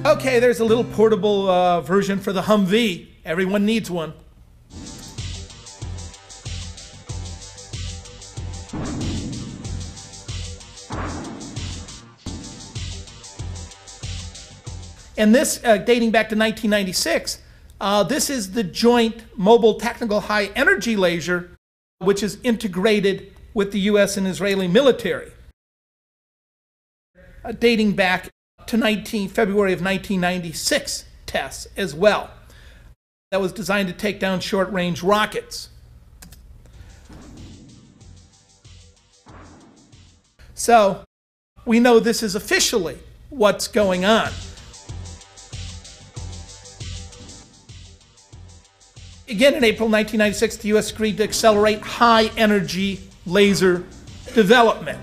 Okay, there's a little portable version for the Humvee. Everyone needs one. And this, dating back to 1996, this is the Joint Mobile Tactical High Energy Laser, which is integrated with the U.S. and Israeli military, dating back to February of 1996 tests as well. That was designed to take down short-range rockets. So we know this is officially what's going on. Again, in April 1996, the U.S. agreed to accelerate high-energy laser development.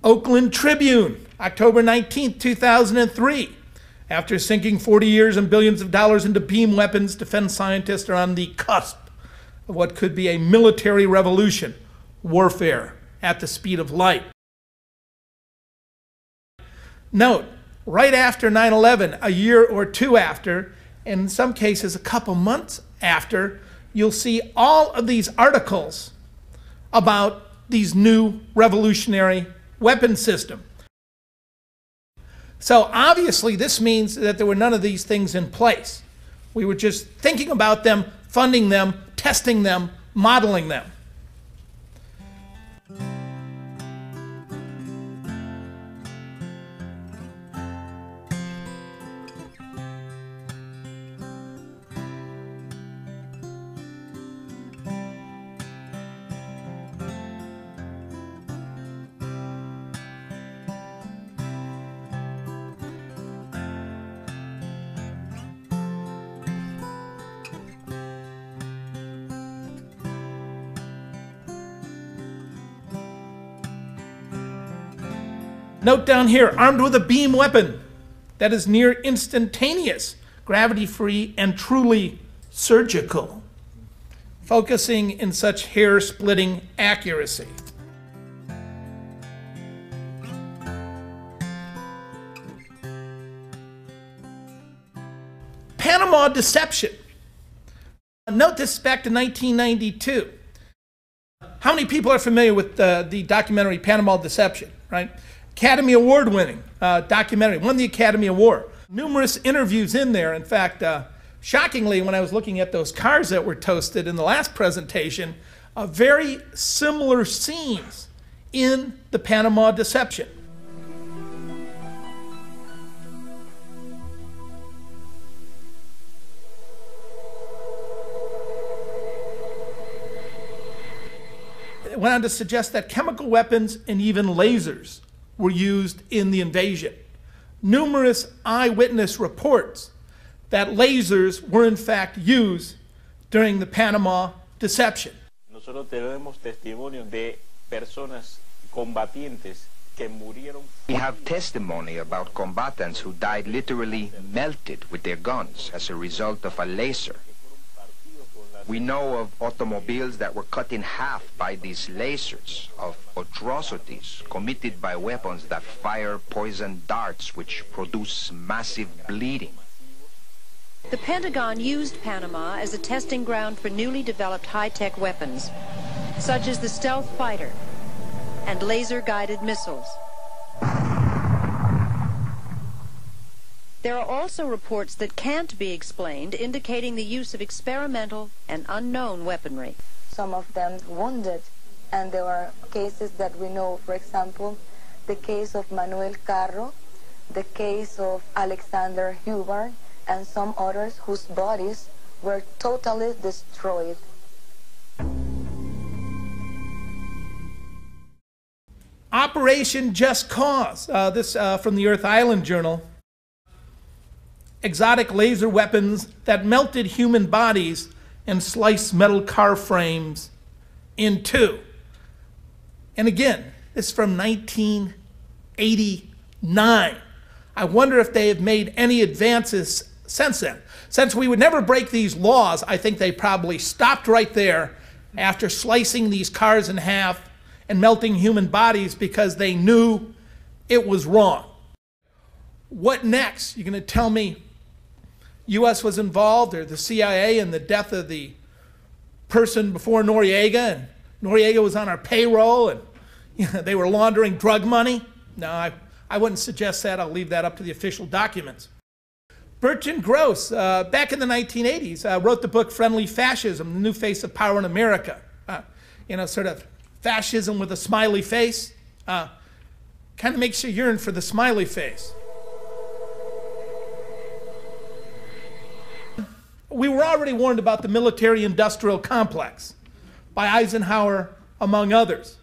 Oakland Tribune, October 19, 2003. After sinking 40 years and billions of dollars into beam weapons, defense scientists are on the cusp of what could be a military revolution, warfare at the speed of light. Note, right after 9/11, a year or two after, and in some cases a couple months after, you'll see all of these articles about these new revolutionary weapon system. So obviously this means that there were none of these things in place. We were just thinking about them, funding them, testing them, modeling them. Note down here, armed with a beam weapon that is near instantaneous, gravity-free, and truly surgical, focusing in such hair-splitting accuracy. Panama Deception. Note this is back to 1992. How many people are familiar with the documentary Panama Deception, right? Academy Award winning documentary, won the Academy Award. Numerous interviews in there. In fact, shockingly, when I was looking at those cars that were toasted in the last presentation, very similar scenes in the Panama Deception. It went on to suggest that chemical weapons and even lasers were used in the invasion. Numerous eyewitness reports that lasers were in fact used during the Panama Deception. Nosotros tenemos testimonios de personas combatientes que murieron. We have testimony about combatants who died literally melted with their guns as a result of a laser. We know of automobiles that were cut in half by these lasers, of atrocities committed by weapons that fire poison darts which produce massive bleeding. The Pentagon used Panama as a testing ground for newly developed high-tech weapons, such as the stealth fighter and laser-guided missiles. There are also reports that can't be explained, indicating the use of experimental and unknown weaponry. Some of them wounded, and there are cases that we know, for example, the case of Manuel Carro, the case of Alexander Hubbard, and some others whose bodies were totally destroyed. Operation Just Cause, this from the Earth Island Journal. Exotic laser weapons that melted human bodies and sliced metal car frames in two. And again, this is from 1989. I wonder if they have made any advances since then. Since we would never break these laws, I think they probably stopped right there after slicing these cars in half and melting human bodies because they knew it was wrong. What next? You're going to tell me U.S. was involved, or the CIA, in the death of the person before Yoryevrah, and Yoryevrah was on our payroll, and they were laundering drug money? No, I wouldn't suggest that. I'll leave that up to the official documents. Bertrand Gross, back in the 1980s, wrote the book Friendly Fascism, The New Face of Power in America. Sort of fascism with a smiley face. Kind of makes you yearn for the smiley face. We were already warned about the military-industrial complex by Eisenhower, among others.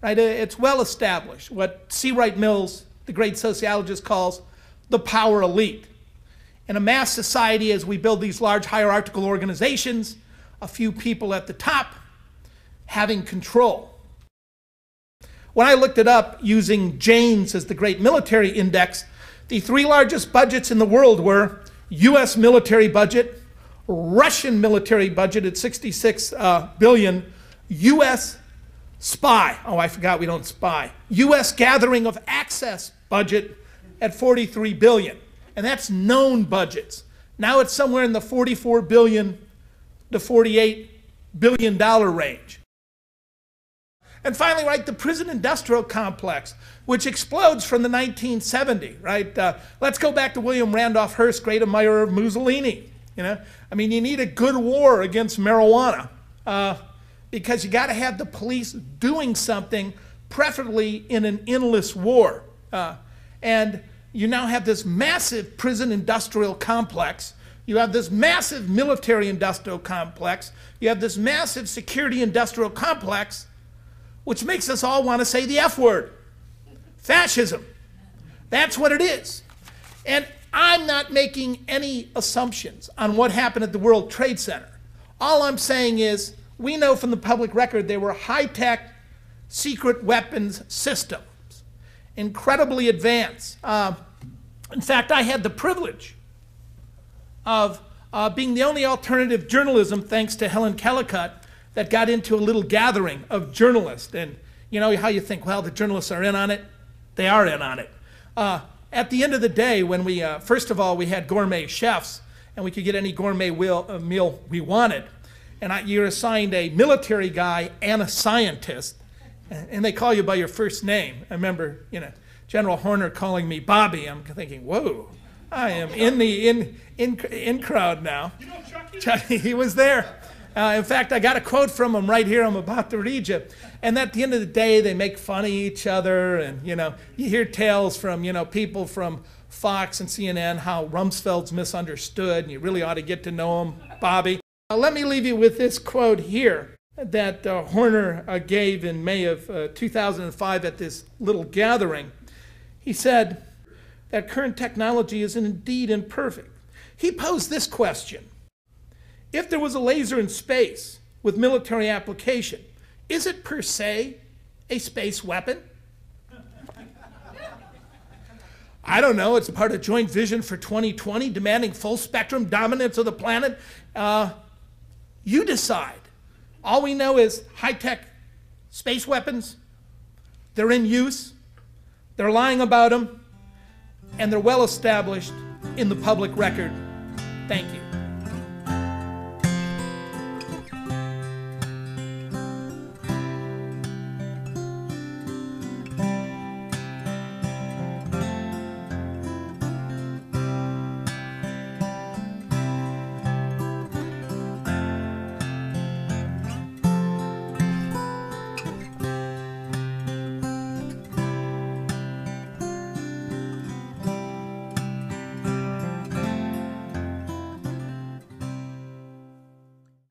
Right? It's well established, what C. Wright Mills, the great sociologist, calls the power elite. In a mass society, as we build these large hierarchical organizations, a few people at the top having control. When I looked it up using Jane's as the great military index, the three largest budgets in the world were U.S. military budget, Russian military budget at $66 billion, U.S. spy, oh I forgot we don't spy, U.S. gathering of access budget at $43 billion. And that's known budgets. Now it's somewhere in the $44 billion to $48 billion range. And finally, right, the prison industrial complex, which explodes from the 1970s, right? Let's go back to William Randolph Hearst, great admirer of Mussolini. I mean, you need a good war against marijuana because you got to have the police doing something, preferably in an endless war. And you now have this massive prison industrial complex. You have this massive military industrial complex. You have this massive security industrial complex, which makes us all want to say the F word. Fascism. That's what it is. And I'm not making any assumptions on what happened at the World Trade Center. All I'm saying is we know from the public record there were high-tech secret weapons systems, incredibly advanced. In fact, I had the privilege of being the only alternative journalism, thanks to Helen Kellicott, that got into a little gathering of journalists. And you know how you think, well, the journalists are in on it? They are in on it. At the end of the day, when we, first of all, we had gourmet chefs, and we could get any gourmet meal we wanted. And you're assigned a military guy and a scientist, and they call you by your first name. I remember, General Horner calling me Bobby. I'm thinking, whoa, I am in the in crowd now. You know Chucky? He was there. In fact, I got a quote from him right here. I'm about to read you. And at the end of the day, they make fun of each other. And, you hear tales from, people from Fox and CNN, how Rumsfeld's misunderstood. And you really ought to get to know him, Bobby. Let me leave you with this quote here that Horner gave in May of 2005 at this little gathering. He said that current technology is indeed imperfect. He posed this question. If there was a laser in space with military application, is it per se a space weapon? I don't know. It's part of Joint Vision for 2020, demanding full spectrum dominance of the planet. You decide. All we know is high-tech space weapons. They're in use. They're lying about them. And they're well established in the public record. Thank you.